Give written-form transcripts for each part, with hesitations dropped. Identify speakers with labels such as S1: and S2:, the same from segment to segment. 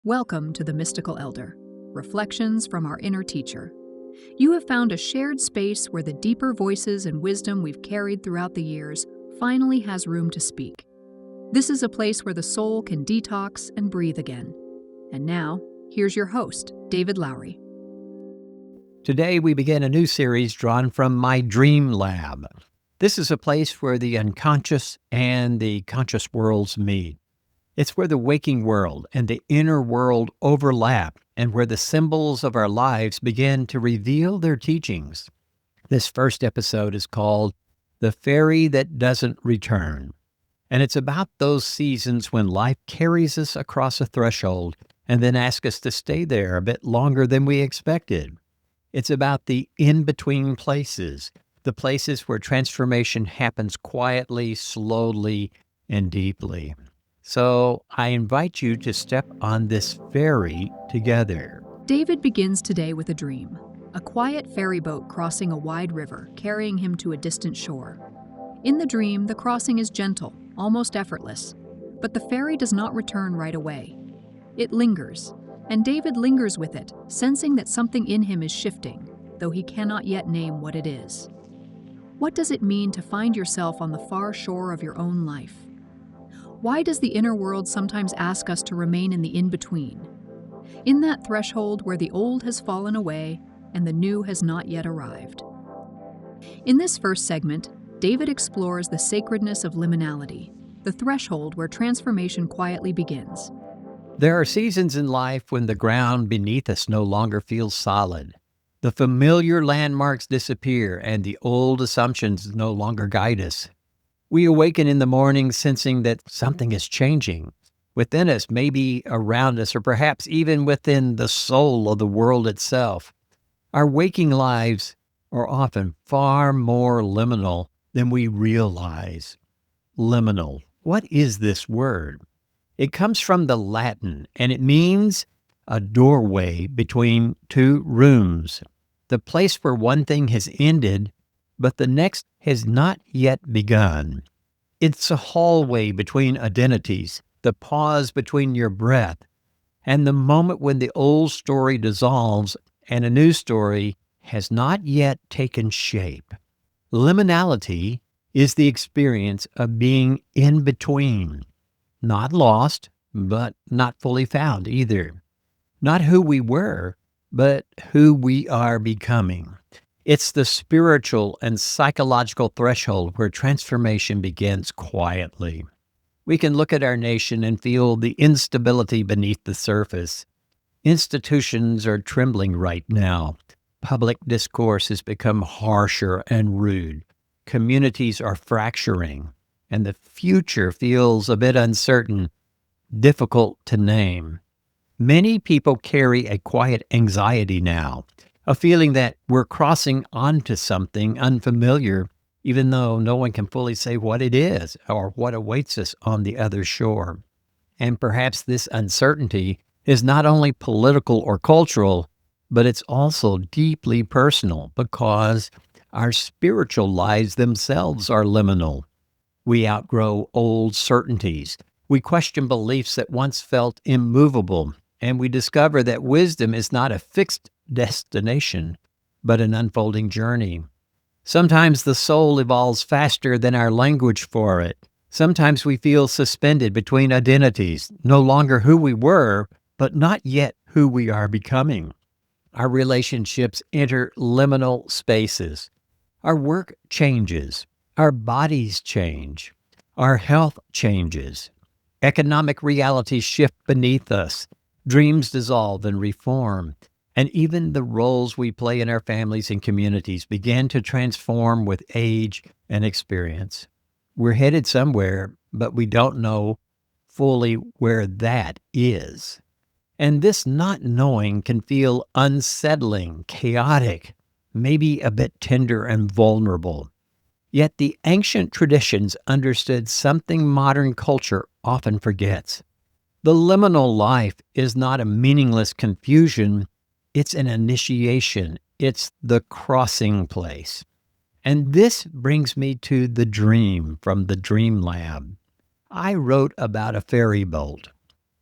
S1: Welcome to the Mystical Elder, Reflections from Our Inner Teacher. You have found a shared space where the deeper voices and wisdom we've carried throughout the years finally has room to speak. This is a place where the soul can detox and breathe again. And now, here's your host, David Lowry.
S2: Today we begin a new series drawn from my dream lab. This is a place where the unconscious and the conscious worlds meet. It's where the waking world and the inner world overlap and where the symbols of our lives begin to reveal their teachings. This first episode is called The Ferry That Doesn't Return. And it's about those seasons when life carries us across a threshold and then asks us to stay there a bit longer than we expected. It's about the in-between places, the places where transformation happens quietly, slowly, and deeply. So I invite you to step on this ferry together.
S1: David begins today with a dream, a quiet ferry boat crossing a wide river, carrying him to a distant shore. In the dream, the crossing is gentle, almost effortless, but the ferry does not return right away. It lingers, and David lingers with it, sensing that something in him is shifting, though he cannot yet name what it is. What does it mean to find yourself on the far shore of your own life? Why does the inner world sometimes ask us to remain in the in-between? In that threshold where the old has fallen away and the new has not yet arrived. In this first segment, David explores the sacredness of liminality, the threshold where transformation quietly begins.
S2: There are seasons in life when the ground beneath us no longer feels solid. The familiar landmarks disappear and the old assumptions no longer guide us. We awaken in the morning sensing that something is changing within us, maybe around us, or perhaps even within the soul of the world itself. Our waking lives are often far more liminal than we realize. Liminal. What is this word? It comes from the Latin, and it means a doorway between two rooms, the place where one thing has ended, but the next has not yet begun. It's a hallway between identities, the pause between your breath, and the moment when the old story dissolves and a new story has not yet taken shape. Liminality is the experience of being in between, not lost, but not fully found either. Not who we were, but who we are becoming. It's the spiritual and psychological threshold where transformation begins quietly. We can look at our nation and feel the instability beneath the surface. Institutions are trembling right now. Public discourse has become harsher and rude. Communities are fracturing, and the future feels a bit uncertain, difficult to name. Many people carry a quiet anxiety now, a feeling that we're crossing onto something unfamiliar, even though no one can fully say what it is or what awaits us on the other shore. And perhaps this uncertainty is not only political or cultural, but it's also deeply personal because our spiritual lives themselves are liminal. We outgrow old certainties. We question beliefs that once felt immovable, and we discover that wisdom is not a fixed destination, but an unfolding journey. Sometimes the soul evolves faster than our language for it. Sometimes we feel suspended between identities, no longer who we were, but not yet who we are becoming. Our relationships enter liminal spaces. Our work changes. Our bodies change. Our health changes. Economic realities shift beneath us. Dreams dissolve and reform. And even the roles we play in our families and communities begin to transform with age and experience. We're headed somewhere, but we don't know fully where that is. And this not knowing can feel unsettling, chaotic, maybe a bit tender and vulnerable. Yet the ancient traditions understood something modern culture often forgets. The liminal life is not a meaningless confusion. It's an initiation. It's the crossing place. And this brings me to the dream from the Dream Lab. I wrote about a ferry boat.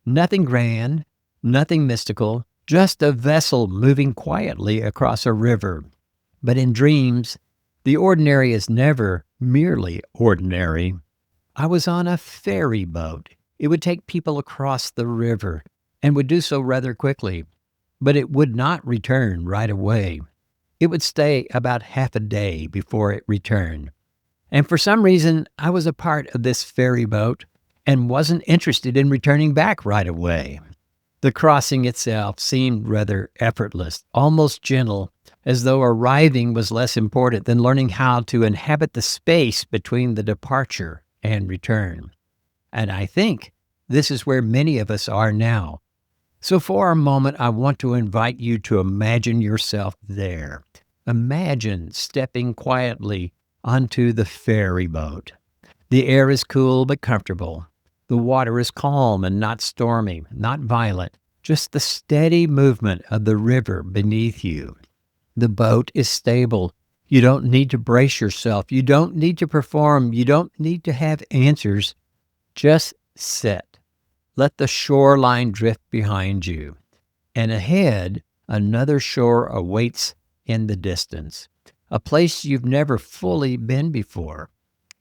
S2: Nothing grand, Nothing mystical, just a vessel moving quietly across a river. But in dreams, the ordinary is never merely ordinary. I was on a ferry boat. It would take people across the river and would do so rather quickly, but it would not return right away. It would stay about half a day before it returned. And for some reason, I was a part of this ferry boat and wasn't interested in returning back right away. The crossing itself seemed rather effortless, almost gentle, as though arriving was less important than learning how to inhabit the space between the departure and return. And I think this is where many of us are now. So for a moment, I want to invite you to imagine yourself there. Imagine stepping quietly onto the ferry boat. The air is cool but comfortable. The water is calm and not stormy, not violent, just the steady movement of the river beneath you. The boat is stable. You don't need to brace yourself. You don't need to perform. You don't need to have answers. Just sit. Let the shoreline drift behind you. And ahead, another shore awaits in the distance, a place you've never fully been before.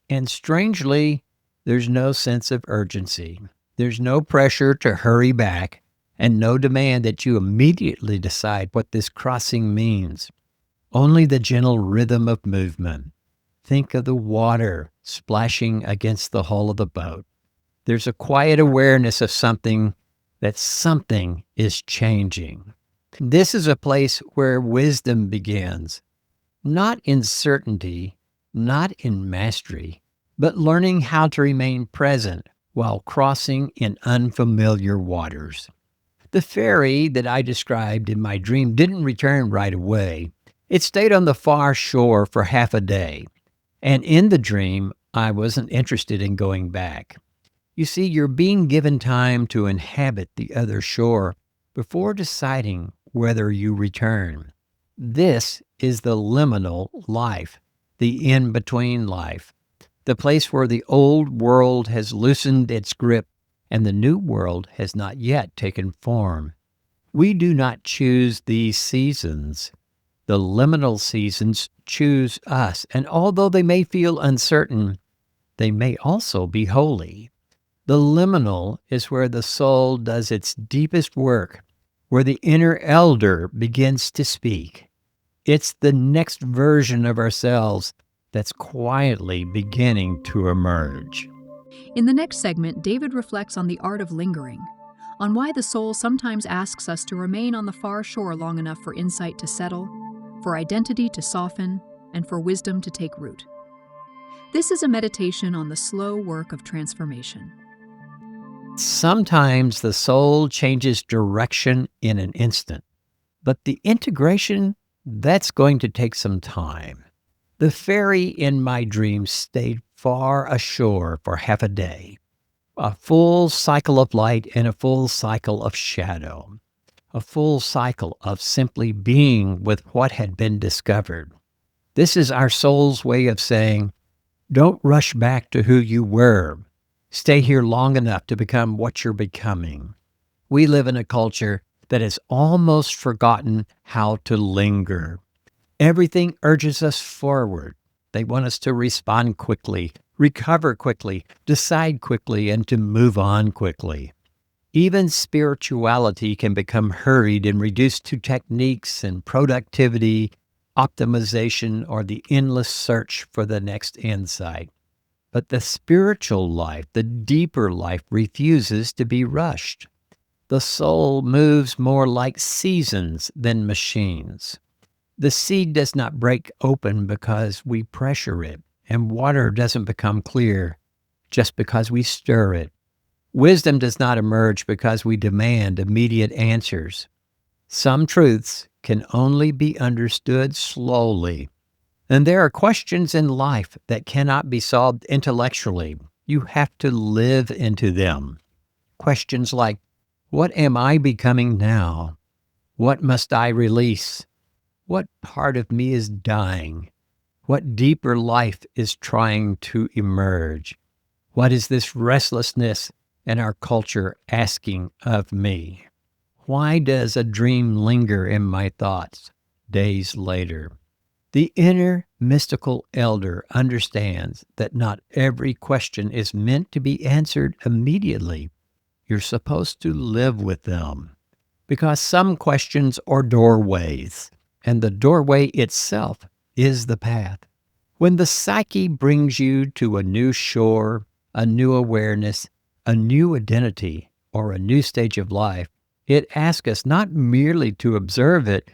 S2: And strangely, there's no sense of urgency. There's no pressure to hurry back and no demand that you immediately decide what this crossing means. Only the gentle rhythm of movement. Think of the water splashing against the hull of the boat. There's a quiet awareness of that something is changing. This is a place where wisdom begins, not in certainty, not in mastery, but learning how to remain present while crossing in unfamiliar waters. The ferry that I described in my dream didn't return right away. It stayed on the far shore for half a day. And in the dream, I wasn't interested in going back. You see, you're being given time to inhabit the other shore before deciding whether you return. This is the liminal life, the in-between life, the place where the old world has loosened its grip and the new world has not yet taken form. We do not choose these seasons. The liminal seasons choose us, and although they may feel uncertain, they may also be holy. The liminal is where the soul does its deepest work, where the inner elder begins to speak. It's the next version of ourselves that's quietly beginning to emerge.
S1: In the next segment, David reflects on the art of lingering, on why the soul sometimes asks us to remain on the far shore long enough for insight to settle, for identity to soften, and for wisdom to take root. This is a meditation on the slow work of transformation.
S2: Sometimes the soul changes direction in an instant, but the integration, that's going to take some time. The ferry in my dreams stayed far ashore for half a day, a full cycle of light and a full cycle of shadow, a full cycle of simply being with what had been discovered. This is our soul's way of saying, don't rush back to who you were. Stay here long enough to become what you're becoming. We live in a culture that has almost forgotten how to linger. Everything urges us forward. They want us to respond quickly, recover quickly, decide quickly, and to move on quickly. Even spirituality can become hurried and reduced to techniques and productivity, optimization, or the endless search for the next insight. But the spiritual life, the deeper life, refuses to be rushed. The soul moves more like seasons than machines. The seed does not break open because we pressure it, and water doesn't become clear just because we stir it. Wisdom does not emerge because we demand immediate answers. Some truths can only be understood slowly. And there are questions in life that cannot be solved intellectually. You have to live into them. Questions like, what am I becoming now? What must I release? What part of me is dying? What deeper life is trying to emerge? What is this restlessness in our culture asking of me? Why does a dream linger in my thoughts days later? The inner mystical elder understands that not every question is meant to be answered immediately. You're supposed to live with them, because some questions are doorways, and the doorway itself is the path. When the psyche brings you to a new shore, a new awareness, a new identity, or a new stage of life, it asks us not merely to observe it,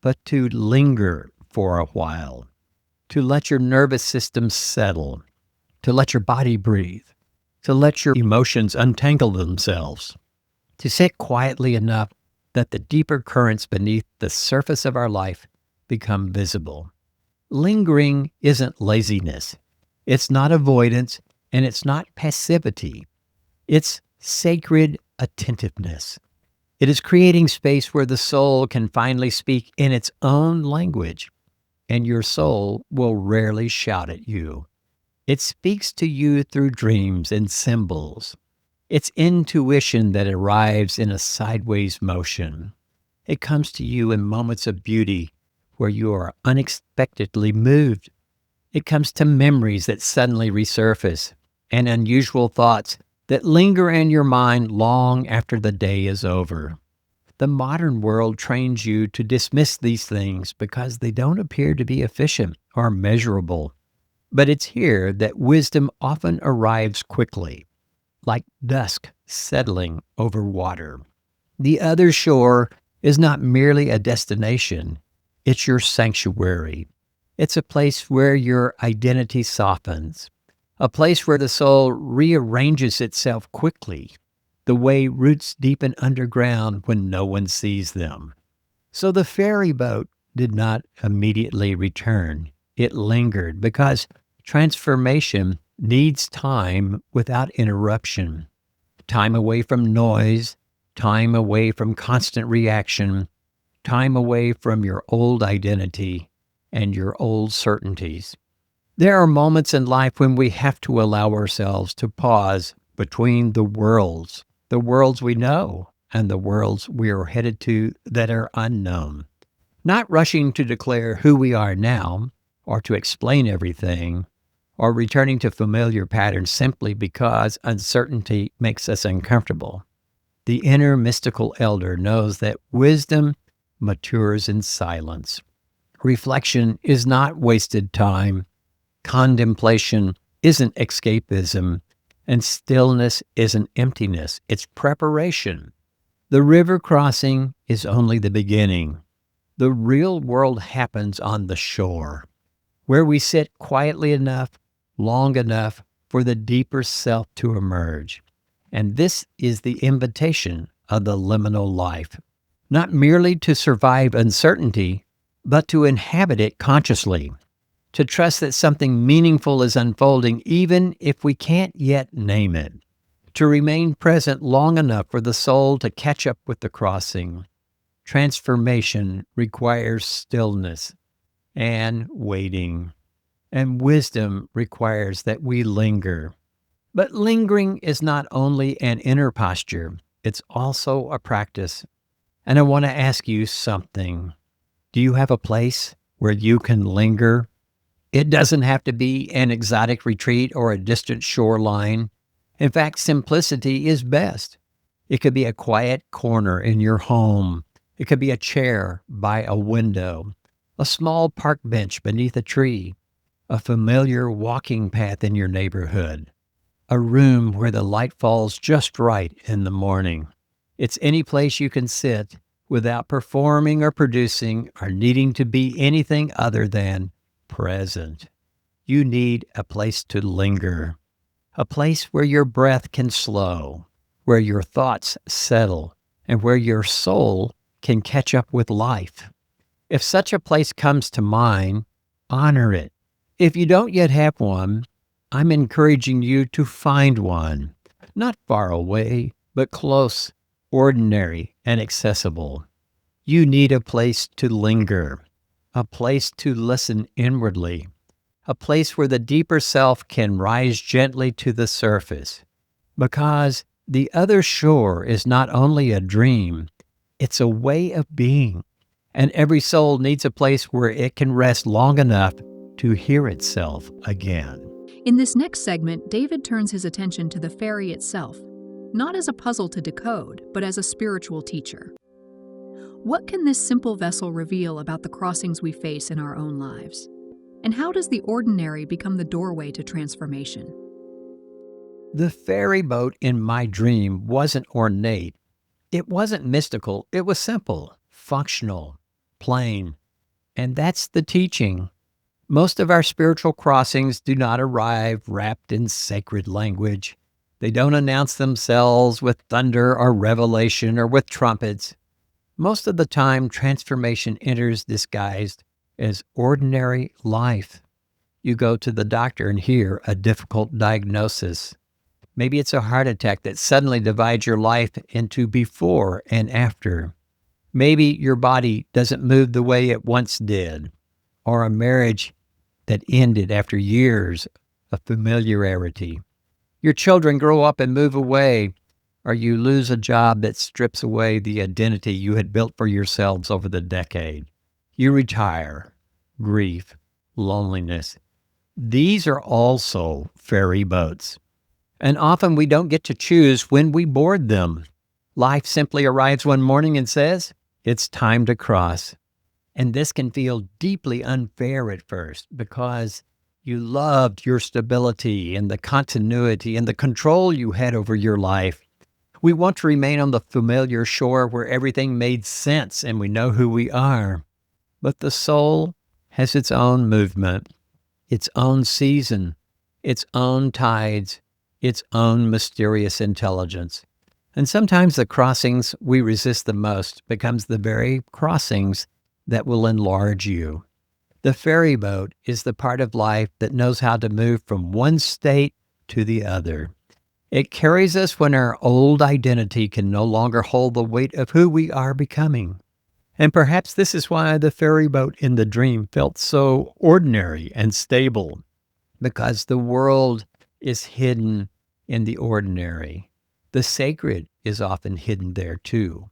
S2: but to linger for a while, to let your nervous system settle, to let your body breathe, to let your emotions untangle themselves, to sit quietly enough that the deeper currents beneath the surface of our life become visible. Lingering isn't laziness. It's not avoidance, and it's not passivity. It's sacred attentiveness. It is creating space where the soul can finally speak in its own language, and your soul will rarely shout at you. It speaks to you through dreams and symbols. It's intuition that arrives in a sideways motion. It comes to you in moments of beauty where you are unexpectedly moved. It comes to memories that suddenly resurface and unusual thoughts that linger in your mind long after the day is over. The modern world trains you to dismiss these things because they don't appear to be efficient or measurable. But it's here that wisdom often arrives quickly, like dusk settling over water. The other shore is not merely a destination, it's your sanctuary. It's a place where your identity softens, a place where the soul rearranges itself quickly, the way roots deepen underground when no one sees them. So the ferry boat did not immediately return. It lingered because transformation needs time without interruption. Time away from noise, time away from constant reaction, time away from your old identity and your old certainties. There are moments in life when we have to allow ourselves to pause between the worlds we know and the worlds we are headed to that are unknown. Not rushing to declare who we are now or to explain everything, or returning to familiar patterns simply because uncertainty makes us uncomfortable. The inner mystical elder knows that wisdom matures in silence. Reflection is not wasted time. Contemplation isn't escapism, and stillness isn't emptiness. It's preparation. The river crossing is only the beginning. The real world happens on the shore, where we sit quietly enough, long enough for the deeper self to emerge. And this is the invitation of the liminal life, not merely to survive uncertainty, but to inhabit it consciously, to trust that something meaningful is unfolding even if we can't yet name it, to remain present long enough for the soul to catch up with the crossing. Transformation requires stillness and waiting, and wisdom requires that we linger. But lingering is not only an inner posture, it's also a practice. And I want to ask you something. Do you have a place where you can linger? It doesn't have to be an exotic retreat or a distant shoreline. In fact, simplicity is best. It could be a quiet corner in your home. It could be a chair by a window, a small park bench beneath a tree, a familiar walking path in your neighborhood, a room where the light falls just right in the morning. It's any place you can sit without performing or producing or needing to be anything other than present. You need a place to linger, a place where your breath can slow, where your thoughts settle, and where your soul can catch up with life. If such a place comes to mind, honor it. If you don't yet have one, I'm encouraging you to find one, not far away, but close, ordinary, and accessible. You need a place to linger, a place to listen inwardly, a place where the deeper self can rise gently to the surface. Because the other shore is not only a dream, It's a way of being. And every soul needs a place where it can rest long enough to hear itself again.
S1: In this next segment, David turns his attention to the ferry itself, not as a puzzle to decode, but as a spiritual teacher. What can this simple vessel reveal about the crossings we face in our own lives? And how does the ordinary become the doorway to transformation?
S2: The ferry boat in my dream wasn't ornate. It wasn't mystical. It was simple, functional, plain. And that's the teaching. Most of our spiritual crossings do not arrive wrapped in sacred language. They don't announce themselves with thunder or revelation or with trumpets. Most of the time, transformation enters disguised as ordinary life. You go to the doctor and hear a difficult diagnosis. Maybe it's a heart attack that suddenly divides your life into before and after. Maybe your body doesn't move the way it once did, or a marriage that ended after years of familiarity. Your children grow up and move away, or you lose a job that strips away the identity you had built for yourselves over the decade. You retire, grief, loneliness. These are also ferry boats. And often we don't get to choose when we board them. Life simply arrives one morning and says, it's time to cross. And this can feel deeply unfair at first because you loved your stability and the continuity and the control you had over your life. We want to remain on the familiar shore where everything made sense and we know who we are. But the soul has its own movement, its own season, its own tides, its own mysterious intelligence. And sometimes the crossings we resist the most becomes the very crossings that will enlarge you. The ferry boat is the part of life that knows how to move from one state to the other. It carries us when our old identity can no longer hold the weight of who we are becoming. And perhaps this is why the ferry boat in the dream felt so ordinary and stable, because the world is hidden in the ordinary. The sacred is often hidden there too.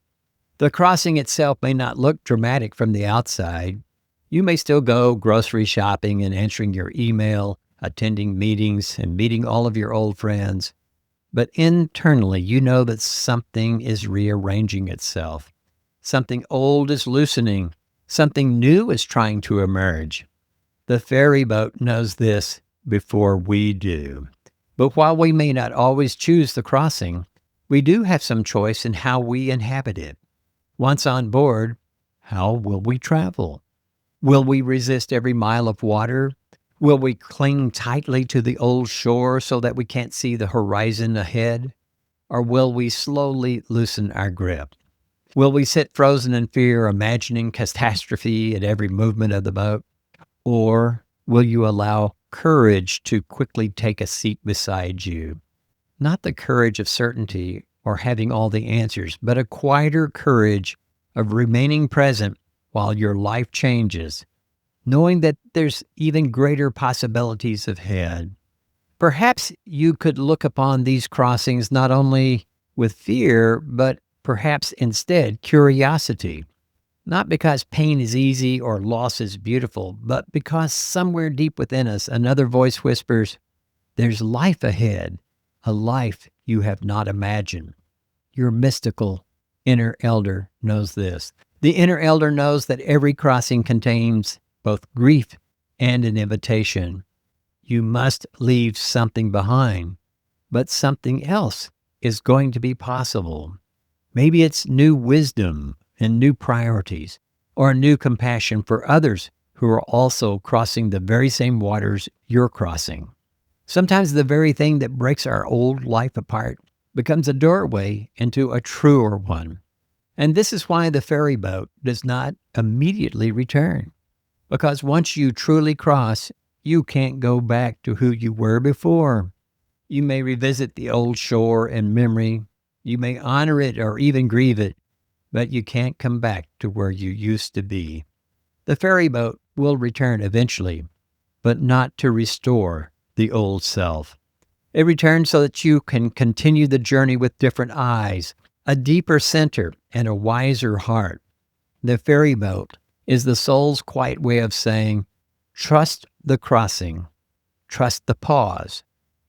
S2: The crossing itself may not look dramatic from the outside. You may still go grocery shopping and answering your email, attending meetings and meeting all of your old friends. But internally, you know that something is rearranging itself. Something old is loosening. Something new is trying to emerge. The ferry boat knows this before we do. But while we may not always choose the crossing, we do have some choice in how we inhabit it. Once on board, how will we travel? Will we resist every mile of water? Will we cling tightly to the old shore so that we can't see the horizon ahead? Or will we slowly loosen our grip? Will we sit frozen in fear, imagining catastrophe at every movement of the boat? Or will you allow courage to quickly take a seat beside you? Not the courage of certainty or having all the answers, but a quieter courage of remaining present while your life changes, knowing that there's even greater possibilities ahead. Perhaps you could look upon these crossings not only with fear, but perhaps instead curiosity. Not because pain is easy or loss is beautiful, but because somewhere deep within us, another voice whispers, there's life ahead, a life you have not imagined. Your mystical inner elder knows this. The inner elder knows that every crossing contains both grief and an invitation. You must leave something behind, but something else is going to be possible. Maybe it's new wisdom and new priorities, or a new compassion for others who are also crossing the very same waters you're crossing. Sometimes the very thing that breaks our old life apart becomes a doorway into a truer one. And this is why the ferry boat does not immediately return. Because once you truly cross, you can't go back to who you were before. You may revisit the old shore in memory. You may honor it or even grieve it, but you can't come back to where you used to be. The ferry boat will return eventually, but not to restore the old self. It returns so that you can continue the journey with different eyes, a deeper center, and a wiser heart. The ferry boat is the soul's quiet way of saying, trust the crossing, trust the pause,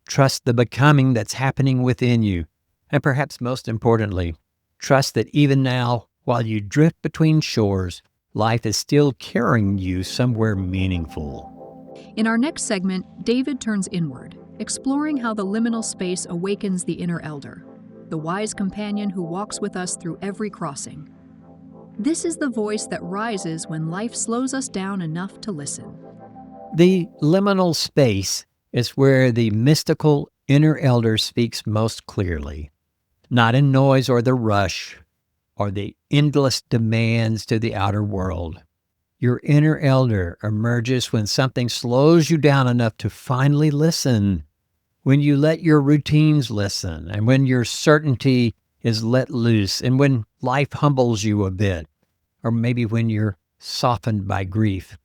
S2: trust the becoming that's happening within you, and perhaps most importantly, trust that even now, while you drift between shores, life is still carrying you somewhere meaningful.
S1: In our next segment, David turns inward, exploring how the liminal space awakens the inner elder, the wise companion who walks with us through every crossing. This is the voice that rises when life slows us down enough to listen.
S2: The liminal space is where the mystical inner elder speaks most clearly, not in noise or the rush or the endless demands to the outer world. Your inner elder emerges when something slows you down enough to finally listen, when you let your routines listen, and when your certainty is let loose, and when life humbles you a bit, or maybe when you're softened by grief.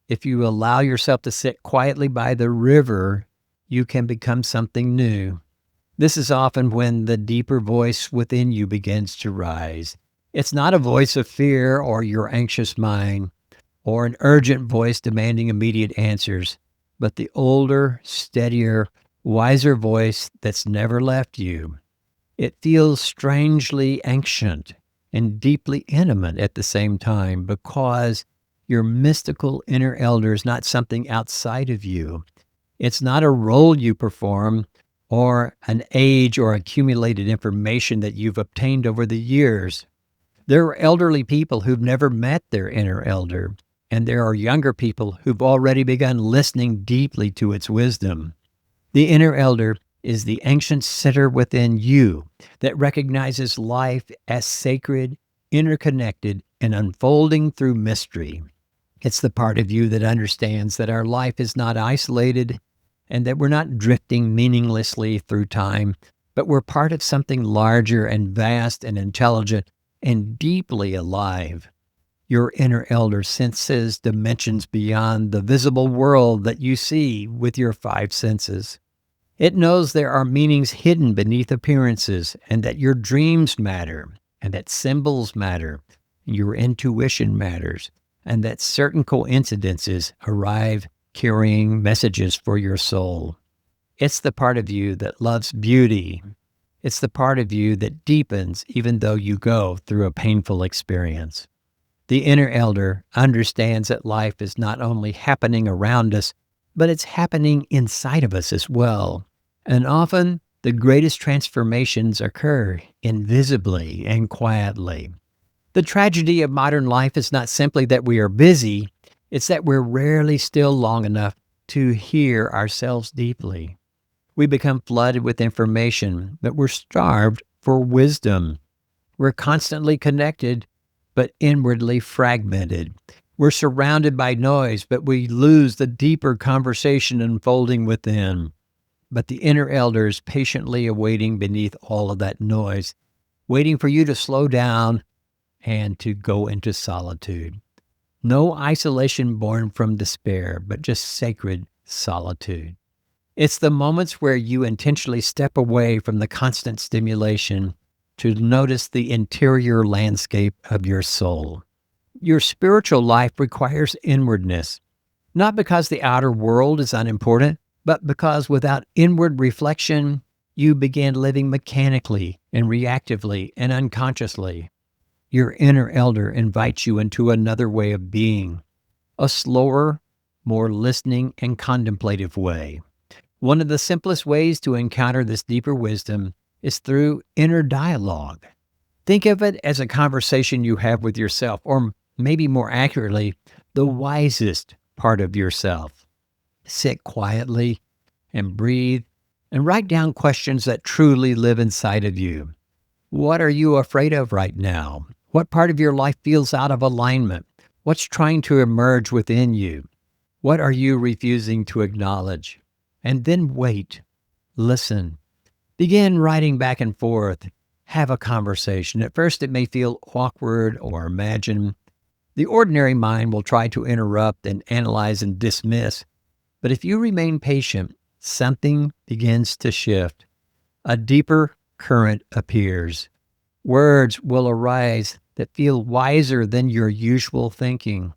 S2: If you allow yourself to sit quietly by the river, you can become something new. This is often when the deeper voice within you begins to rise. It's not a voice of fear or your anxious mind, or an urgent voice demanding immediate answers, but the older, steadier, wiser voice that's never left you. It feels strangely ancient and deeply intimate at the same time, because your mystical inner elder is not something outside of you. It's not a role you perform or an age or accumulated information that you've obtained over the years. There are elderly people who've never met their inner elder, and there are younger people who've already begun listening deeply to its wisdom. The inner elder is the ancient center within you that recognizes life as sacred, interconnected, and unfolding through mystery. It's the part of you that understands that our life is not isolated and that we're not drifting meaninglessly through time, but we're part of something larger and vast and intelligent and deeply alive. Your inner elder senses dimensions beyond the visible world that you see with your five senses. It knows there are meanings hidden beneath appearances, and that your dreams matter, and that symbols matter, and your intuition matters, and that certain coincidences arrive carrying messages for your soul. It's the part of you that loves beauty. It's the part of you that deepens even though you go through a painful experience. The inner elder understands that life is not only happening around us, but it's happening inside of us as well. And often, the greatest transformations occur invisibly and quietly. The tragedy of modern life is not simply that we are busy, it's that we're rarely still long enough to hear ourselves deeply. We become flooded with information, but we're starved for wisdom. We're constantly connected, but inwardly fragmented. We're surrounded by noise, but we lose the deeper conversation unfolding within. But the inner elder is patiently awaiting beneath all of that noise, waiting for you to slow down and to go into solitude. No isolation born from despair, but just sacred solitude. It's the moments where you intentionally step away from the constant stimulation to notice the interior landscape of your soul. Your spiritual life requires inwardness, not because the outer world is unimportant, but because without inward reflection, you begin living mechanically and reactively and unconsciously. Your inner elder invites you into another way of being, a slower, more listening and contemplative way. One of the simplest ways to encounter this deeper wisdom is through inner dialogue. Think of it as a conversation you have with yourself, or maybe more accurately, the wisest part of yourself. Sit quietly and breathe and write down questions that truly live inside of you. What are you afraid of right now? What part of your life feels out of alignment? What's trying to emerge within you? What are you refusing to acknowledge? And then wait, listen. Begin writing back and forth. Have a conversation. At first, it may feel awkward or imagined. The ordinary mind will try to interrupt and analyze and dismiss. But if you remain patient, something begins to shift. A deeper current appears. Words will arise that feel wiser than your usual thinking.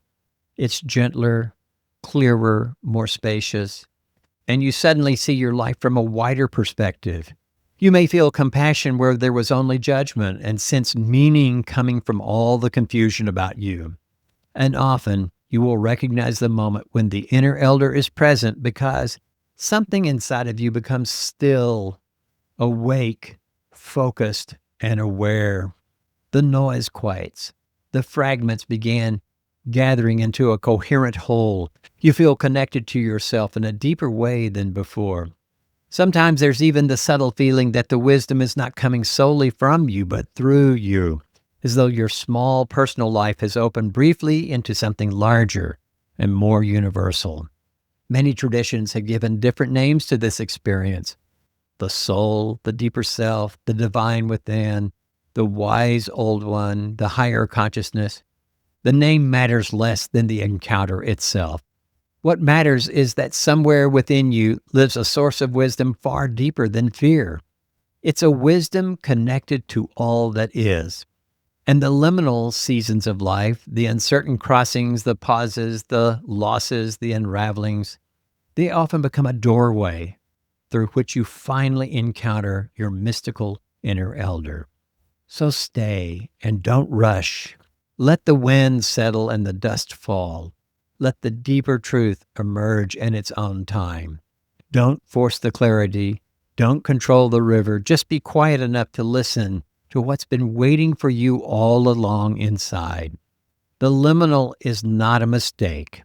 S2: It's gentler, clearer, more spacious, and you suddenly see your life from a wider perspective. You may feel compassion where there was only judgment and sense meaning coming from all the confusion about you. And often, you will recognize the moment when the inner elder is present because something inside of you becomes still, awake, focused, and aware. The noise quiets. The fragments begin gathering into a coherent whole. You feel connected to yourself in a deeper way than before. Sometimes there's even the subtle feeling that the wisdom is not coming solely from you, but through you, as though your small personal life has opened briefly into something larger and more universal. Many traditions have given different names to this experience: the soul, the deeper self, the divine within, the wise old one, the higher consciousness. The name matters less than the encounter itself. What matters is that somewhere within you lives a source of wisdom far deeper than fear. It's a wisdom connected to all that is. And the liminal seasons of life, the uncertain crossings, the pauses, the losses, the unravelings, they often become a doorway through which you finally encounter your mystical inner elder. So stay and don't rush. Let the wind settle and the dust fall. Let the deeper truth emerge in its own time. Don't force the clarity. Don't control the river. Just be quiet enough to listen to what's been waiting for you all along inside. The liminal is not a mistake.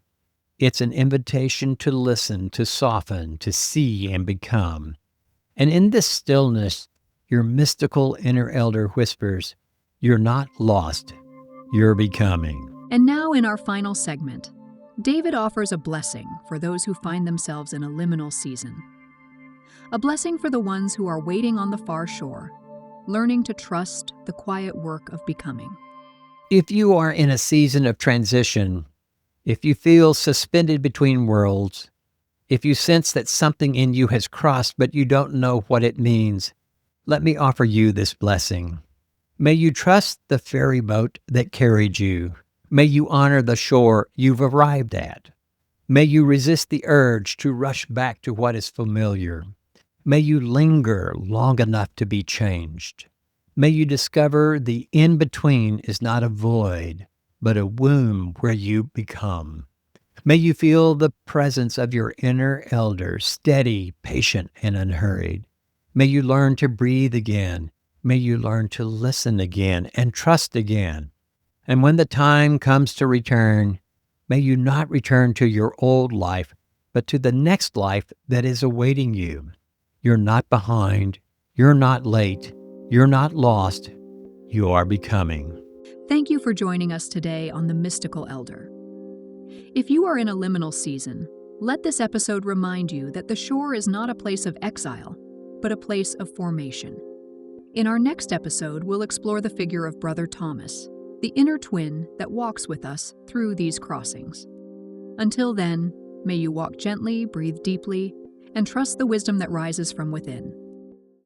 S2: It's an invitation to listen, to soften, to see and become. And in this stillness, your mystical inner elder whispers, "You're not lost, you're becoming."
S1: And now in our final segment, David offers a blessing for those who find themselves in a liminal season. A blessing for the ones who are waiting on the far shore, learning to trust the quiet work of becoming.
S2: If you are in a season of transition, if you feel suspended between worlds, if you sense that something in you has crossed but you don't know what it means, let me offer you this blessing. May you trust the ferry boat that carried you. May you honor the shore you've arrived at. May you resist the urge to rush back to what is familiar. May you linger long enough to be changed. May you discover the in-between is not a void, but a womb where you become. May you feel the presence of your inner elder, steady, patient, and unhurried. May you learn to breathe again. May you learn to listen again and trust again. And when the time comes to return, may you not return to your old life, but to the next life that is awaiting you. You're not behind. You're not late. You're not lost. You are becoming.
S1: Thank you for joining us today on The Mystical Elder. If you are in a liminal season, let this episode remind you that the shore is not a place of exile, but a place of formation. In our next episode, we'll explore the figure of Brother Thomas, the inner twin that walks with us through these crossings. Until then, may you walk gently, breathe deeply, and trust the wisdom that rises from within.